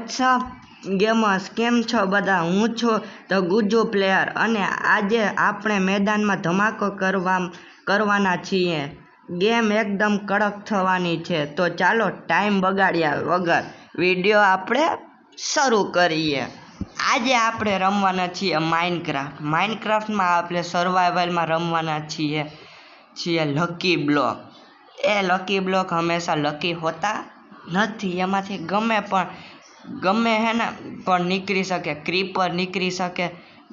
WhatsApp gamers કેમ છો બધા? હું છું ધ ગુજ્જુ પ્લેયર અને આજે આપણે મેદાનમાં ધમાકો કરવાના છીએ. ગેમ એકદમ કડક થવાની છે, તો ચાલો ટાઈમ બગાડ્યા વગર વિડીયો આપણે શરૂ કરીએ. આજે આપણે રમવાના છીએ માઇનક્રાફ્ટમાં આપણે સર્વાઈવલમાં રમવાના છીએ લકી બ્લોક. એ લકી બ્લોક હંમેશા લકી હોતા નથી, એમાંથી ગમે હે ને પણ નીકળી શકે, ક્રીપર નીકળી શકે,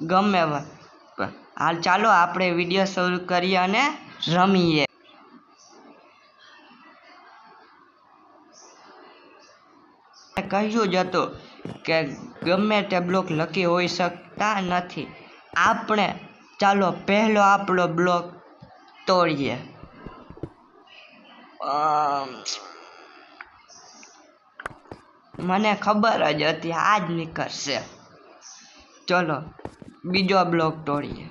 ગમે. હાલ ચાલો આપણે વિડીયો શરૂ કરીએ અને રમીએ. કહ્યું જ હતું કે ગમે તે બ્લોક લકી હોઈ શકતા નથી. આપણે ચાલો પહેલો આપણો બ્લોક તોડીએ. મને ખબર જ હતી આ જ નીકળશે. ચલો બીજો બ્લોક તોડીએ.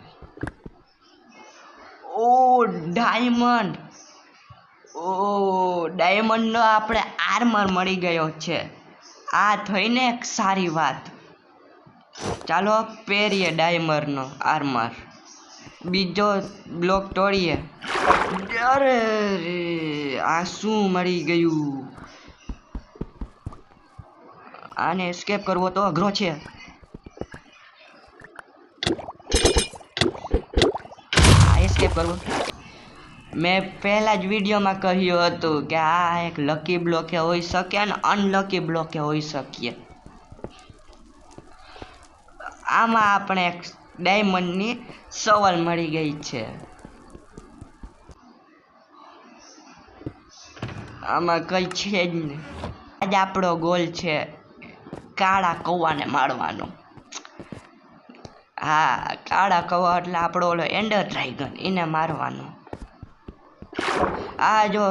ઓ ડાયમંડ! ડાયમંડનો આપણે આર્મર મળી ગયો છે. આ થઈને એક સારી વાત. ચાલો પહેરીએ ડાયમંડનો આર્મર. બીજો બ્લોક તોડીએ. અરે આ શું મળી ગયું? આને એસ્કેપ કરવો તો અઘરો છે. એસ્કેપ કરવો. મેં પહેલા જ વિડીયોમાં કહ્યું હતું કે આ એક લકી બ્લોકે હોઈ શકે અને અનલકી બ્લોકે હોઈ શકીએ. આમાં આપણે એક ડાયમંડની સવાલ મળી ગઈ છે. આમાં કઈ છે જ નહીં. આજ આપણો ગોલ છે કાળા કૌવાને મારવાનો. હા, કાળા કૌવા એટલે આપણો ઓલો એન્ડર ડ્રેગન, એને મારવાનો. આ જો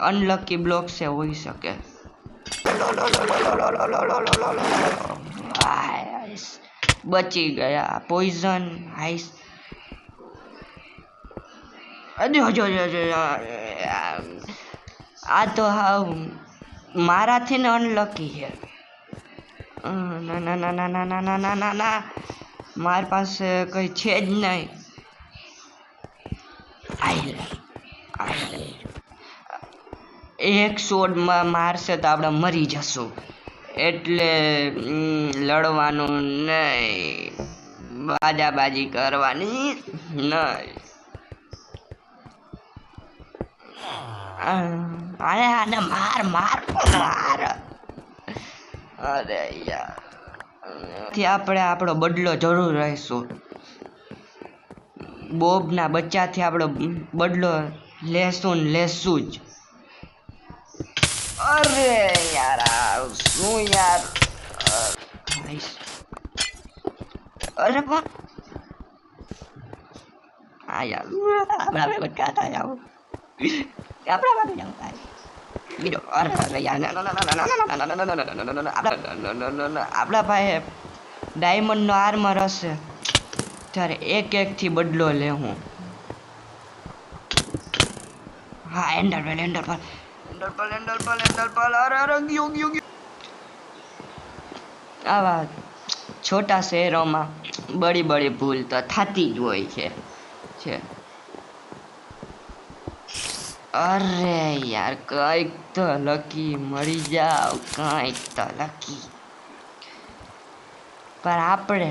અનલકી બ્લોક છે, હોઈ શકે. બચી ગયા. પોઈઝન હાઈસ. આ તો હાવ મારાથી ને અનલકી છે. ના મારી પાસે કઈ છે જ નહીં. એક શોટમાં મારશે તો આપણે મરી જશું, એટલે લડવાનું નહીં, બાજાબાજી કરવાની નહીં. આને માર. અરે યાર, આપણે આપણો બદલો જરૂર લઈશું. બોબના બચ્ચાથી આપણો બદલો લેશું જ. અરે યાર, શું યાર. અરે પણ હા યાર, આપણા બધા થાય આવું. આપણા પાસે ડાયમંડ નો આર્મર હશે ત્યારે એક થી બદલો લે હું. હા, એન્ડર પર. અરે ગયો. આવા છોટા શહેરોમાં બડી ભૂલ તો થતી જ હોય છે. અરે યાર, કઈક તો લકી મળી જાવ, કઈક તો લકી. પણ આપણે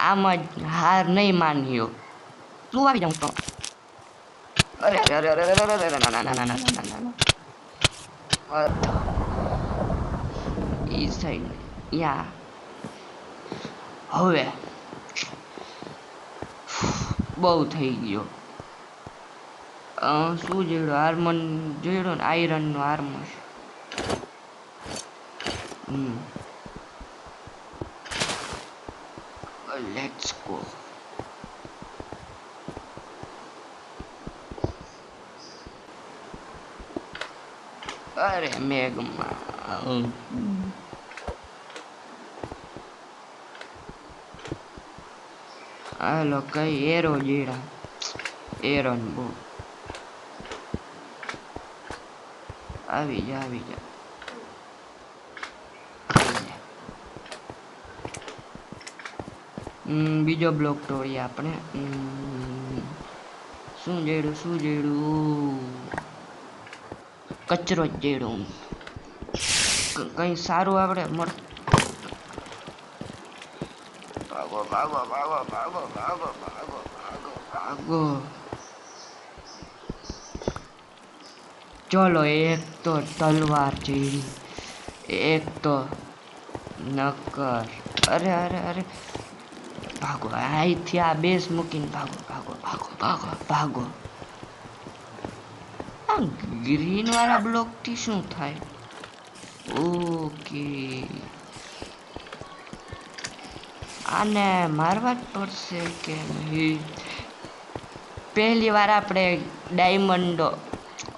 આમ જ હાર નહીં માન્યો. શું આવી જાઉં તો? અરે ઈ સાઈડ યા. હવે બહુ થઈ ગયો. શું જોડ્યો? આર્મર જોડ્યો ને, આયરન નો આર્મર. Let's go. અરે મેઘમાં હાલો કઈ એરો જીડા. એરન બો આવી જા. બીજો બ્લોક તોડીએ આપણે. શું જેડું કચરો જ જેડું. કઈ સારું આપણે મળ. ભાગો. ચલો, એક તો તલવાર જેડી, એક તો નક્કર. અરે ભાગો. અહીંથી આ બેસ મૂકીને ભાગો. આ ગ્રીન વાળા બ્લોક થી શું થાય? ઓકે, આને મારવા જ પડશે કે નહીં? પહેલી વાર આપણે ડાયમંડ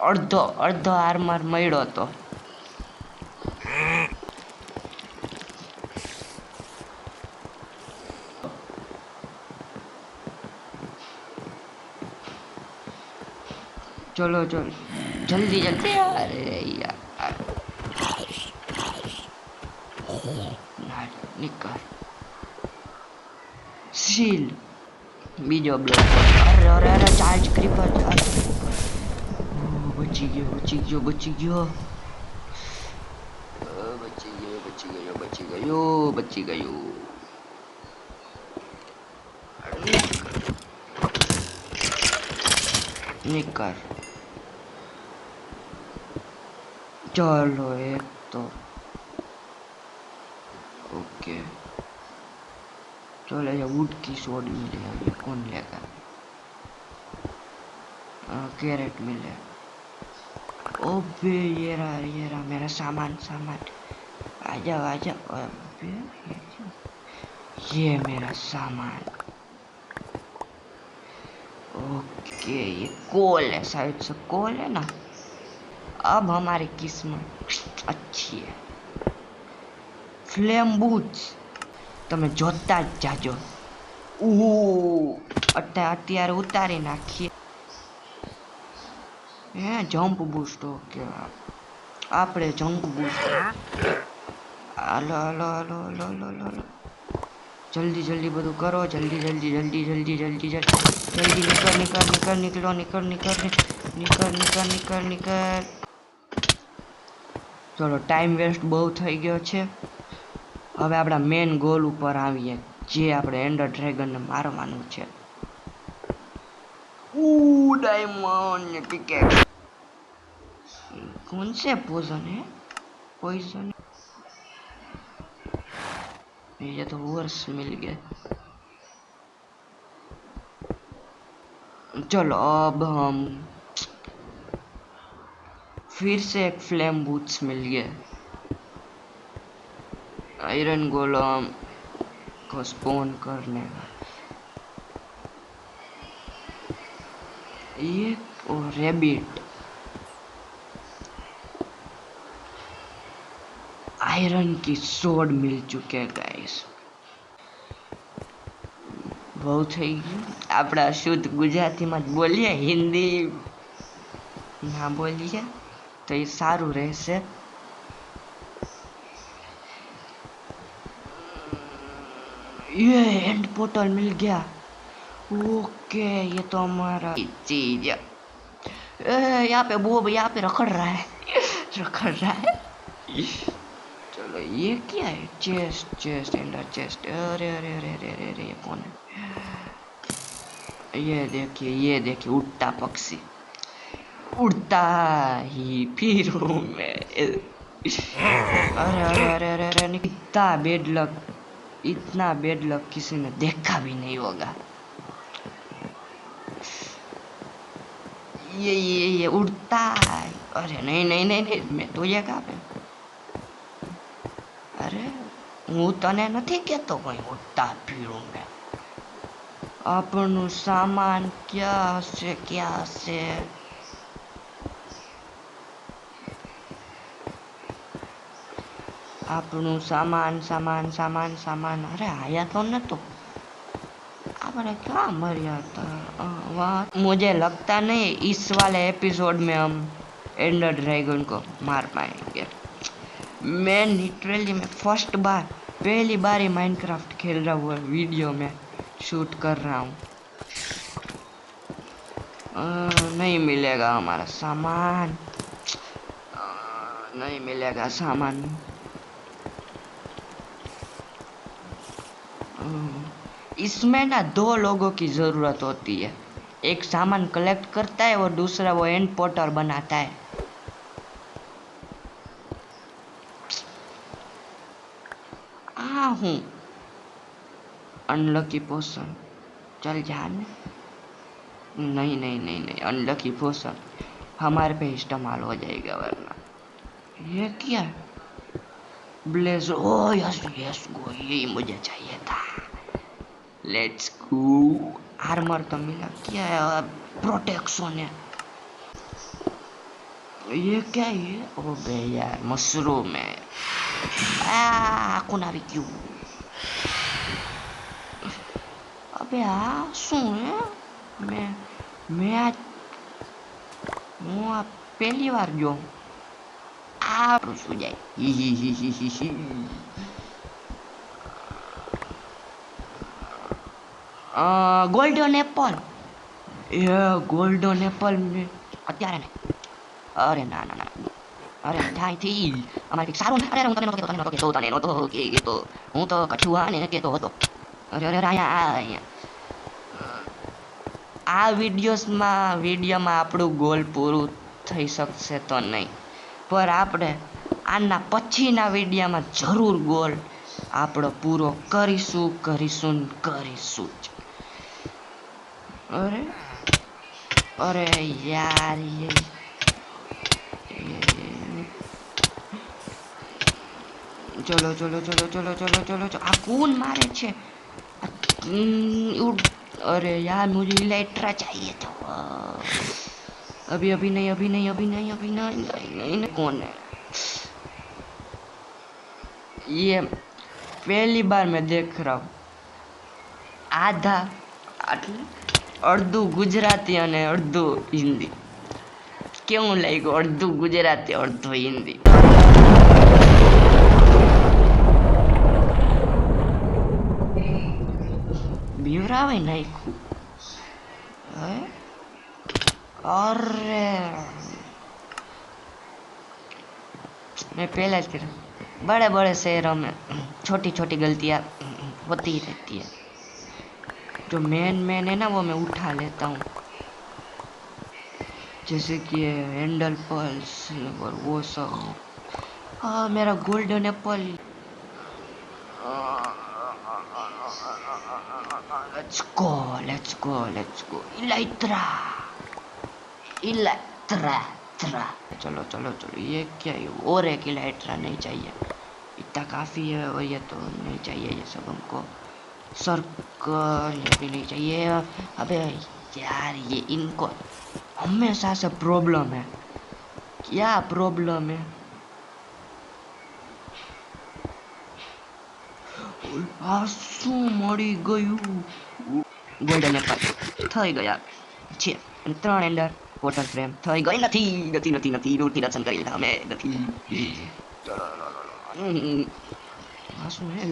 અડધો આર્મર મળ્યો હતો. ચલો જલ્દી. અરે યાર, નીકળ. સીલ બીજો બ્લોક. અરે ચાર્જ ક્રીપર. બચી ગયો. બચી ગયો. નીકળ. चलो एक तो ओके. चलो ये वुड की सोड मिले. ये कौन लेगा? कैरेट मिले. ओबे ये रहा मेरा सामान. आ जाओ. अबे ये मेरा सामान. ओके, ये कोल है, शायद से कोल है ना. अब हमारी किस्मत अच्छी है. फ्लेम बूट्स તમે જોતા જ જાજો. અત્યારે ઉતારી નાખીએ. Jump boost. ઓકે, આપણે જમ્પ બૂસ્ટ. હાલો. જલ્દી બધું કરો. જલ્દી નીકળ. ચલો, ટાઈમ વેસ્ટ બહુ થઈ ગયો છે. હવે આપણા મેન ગોલ ઉપર આવીએ, જે આપણે એન્ડર ડ્રેગનને મારવાનું છે. Diamond pickaxe. कौन से पोजन है? पॉइजन. ये तो वर्स मिल गया. चलो अब हम फिर से एक फ्लेम बूट्स मिल गए. आयरन गोलम को स्पॉन करने का ये. और रेबिट. आयरन की सोड मिल चुके हैं गाइस. બહુ થઈ ગયું. આપણા શુદ્ધ ગુજરાતીમાં જ બોલીએ, હિન્દી ના બોલીએ તો એ સારું રહેશે. ये एंड पोर्टल मिल गया. ओके, ये तो हमारा चीज. यहाँ पे बॉब यहाँ पे रखड़ रहा है. चलो, ये क्या है? Chest ender chest. अरे ये कौन है? ये देखिए उड़ता पक्षी. उड़ता ही फिरूं मैं. अरे इतना बेड लक किसी ने देखा भी नहीं होगा. ये उड़ता है. अरे नहीं मैं तो ये कहा पे. अरे હું તને નથી કેતો કઈ ઉડતા ફીરું મેં. આપણું સામાન ક્યાં હશે? આપણું સામાન. અરે આયા तो न तो આપણે क्या मरिया था. मुझे लगता नहीं इस वाले एपिसोड में हम एंडर ड्रैगन को मार पाएंगे. मैं लिटरली पहली बार ही माइनक्राफ्ट खेल रहा हूँ वीडियो में. शूट कर रहा हूँ। नहीं मिलेगा हमारा सामान, नहीं मिलेगा सामान। इसमें ना दो लोगों की ज़रूरत होती है, एक सामान कलेक्ट करता है और दूसरा वो एंड पोर्टर बनाता है। हूँ अनलकी पोशन, चल जाने। नहीं नहीं नहीं नहीं, अनलकी पोशन हमारे पे इस्तेमाल हो जाएगा वरना। ये क्या है? Blaze, oh yes yes go, यही मुझे चाहिए था। Let's go. आर्मर तो मिला, क्या है? प्रोटेक्शन है। ये क्या है ये? ओ बे यार, मशरूम है। कौन આવી ગયું? अबे શું હે? मैं आज હું આ પહેલી વાર જો શું જાય। ગોલ્ડન એપલ, એ ગોલ્ડન એપલ ને અત્યારે ને? અરે ના ના ના, અરે ત્યાંથી અમારે કંઈક સારું, અરે હું તને નહોતો કહેતો, તને નહોતો કહેતો, હું તો કઠુઆ ને કહેતો હતો। અરે અરે અહીંયા આ વિડીયોમાં આપણું ગોલ પૂરું થઈ શકશે તો નહીં, પર આપણે આના પછીના વિડીયોમાં જરૂર ગોલ આપણો પૂરો કરીશું જ। અરે અરે યાર चलो चलो चलो चलो चलो चलो चलो, कौन मारे छे? अरे यार मुझे इलेक्ट्रा चाहिए था। अभी अभी नहीं अभी नहीं अभी नहीं अभी नहीं नहीं नहीं, नहीं। कौन है ये? पहली बार मैं देख रहा हूँ। आधा अर्धू गुजराती અને अर्धू हिंदी। કેવું લાગ્યું? अर्धू गुजराती अर्धू हिंदी। બીવરાવે નાખ્યું। अरे मैं पहले ही कह, बड़े बड़े शहरों में छोटी छोटी गलतियाँ होती ही रहती है। जो मेन है ना वो मैं उठा लेता हूँ, जैसे कि हैंडल पल्स और वो सब। हाँ मेरा golden Apple. Let's go let's go let's go. Electra Electra Electra, चलो चलो चलो। ये क्या है? और एक इलेक्ट्रा नहीं चाहिए, इतना काफ़ी है। और ये तो नहीं चाहिए ये सब हमको। सर्कल ये भी नहीं चाहिए। अबे यार ये इनको हमेशा से प्रॉब्लम है। क्या प्रॉब्लम है? શું મળી ગયું? ગોલ્ડન એપલ થઈ ગયા છે, અને 3 એન્ડર વોટર ફ્રેમ થઈ ગઈ। નથી નથી નથી નથી, રૂટની દર્શન કરી લીધા અમે નથી। શું હે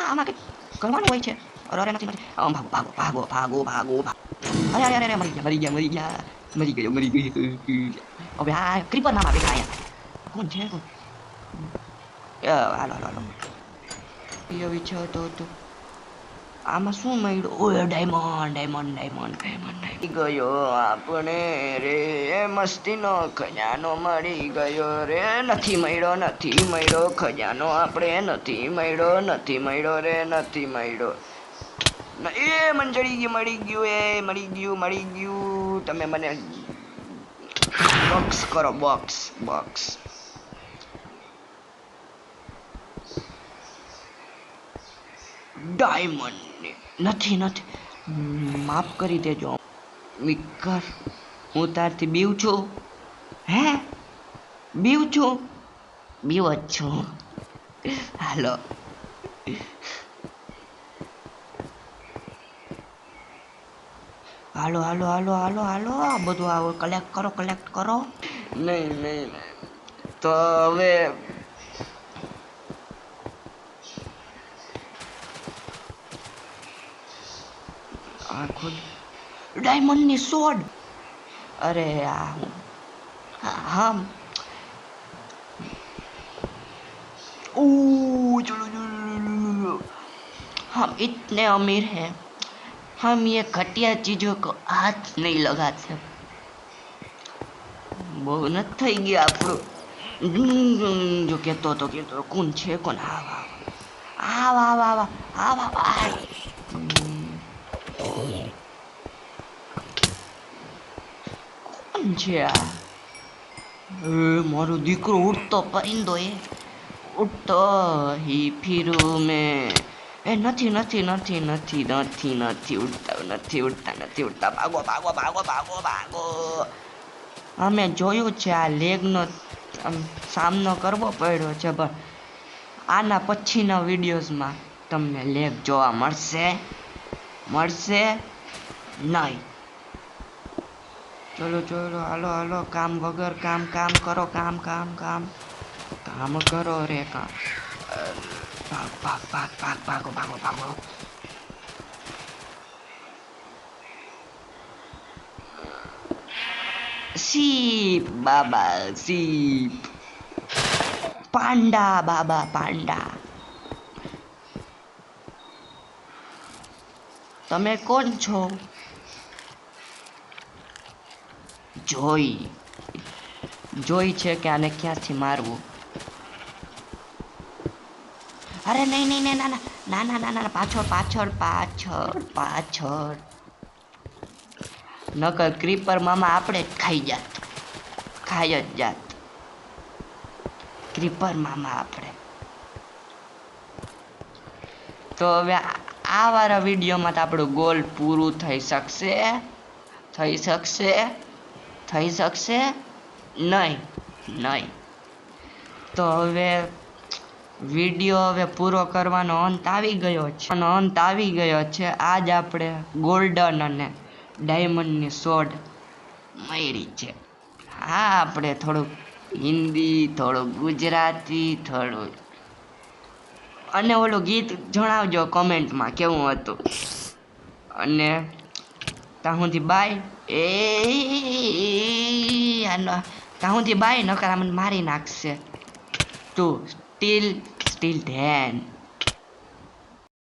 આમાં કંઈક કરવાનું હોય છે? અરે નથી નથી, ભાગો ભાગો ભાગો ભાગો ભાગો ભાગો। અરે અરે અરે મરી ગયા મરી ગયા મરી ગયા મરી ગયો મરી ગયો। હવે આ ક્રીપર નામ આવે આયા કોણ છે? કોણ? હાલો હાલો હાલો। એવી છે તો આમાં શું મળ્યું? ઓય ડાયમંડ ડાયમંડ ડાયમંડ ડાયમંડ ગયો આપણે રે, મસ્તીનો ખજાનો મળી ગયો રે। નથી મળ્યો ખજાનો આપણે, નથી મળ્યો રે, નથી મળ્યો। એ મંજળી મળી ગયું। તમે મને બોક્સ કરો, બોક્સ। ડાયમંડ નથી માફ કરી દેજો વિકર, હું તારથી બીવ છું। હે બીવ છું? બીવ જ છું। હાલો હાલો હાલો હાલો હાલો હાલો, આ બધું આવો કલેક્ટ કરો। નહીં તો હવે આ ખુદ ડાયમંડની સોડ. अरे यार हम चलो चलो, हम इतने अमीर हैं, हम ये घटिया चीजों को हाथ नहीं लगाते. બહુ નથી થઈ ગયા આપણું. જો કહેતો કોણ છે કોણ? આવા આવા આવા આવા આવા કોણ છે આ? મારો દીકરો ઉડતો પરિંદો ઉડતો હી ફીરું મેં. નથી નથી નથી નથી નથી નથી ઉડતા નથી ઉડતા નથી ઉડતા. ભાગો ભાગો ભાગો ભાગો ભાગો. અમે જોયું છે આ લેગનો સામનો કરવો પડ્યો છે, પણ આના પછીના વિડીયોઝમાં તમને લેગ જોવા મળશે નહીં. ચલો ચલો હાલો હાલો, કામ વગર કામ કામ કરો, કામ કામ કામ કામ કરો રે કામ. ભાગ ભાગ ભાગ ભાગ ભાગો ભાગો ભાગો. સીપ બાબા સીપ. પાંડા બાબા પાંડા. તમે કોણ છો? જોઈ છે કે આને ક્યાંથી મારવું? અરે નહીં નહીં નહીં, ના ના ના ના ના, પાછળ પાછળ પાછળ પાછળ. નકર ક્રીપર મામા આપણે જ ખાઈ જ જાત. ક્રીપર મામા આપણે. તો હવે આ વાળા વિડીયોમાં તો આપણું ગોલ પૂરું થઈ શકશે નહીં. તો હવે વિડીયો હવે પૂરો કરવાનો અંત આવી ગયો છે. આજ આપણે ગોલ્ડન અને ડાયમંડની સોડ મળી છે. હા, આપણે થોડુંક હિન્દી, થોડું ગુજરાતી, થોડું અને ઓલું ગીત જણાવજો કોમેન્ટમાં કેવું હતું. અને ત્યાં સુધી બાય. ત્યાં સુધી બાય, નકર મને મારી નાખશે. તું સ્ટીલ ધ્યાન.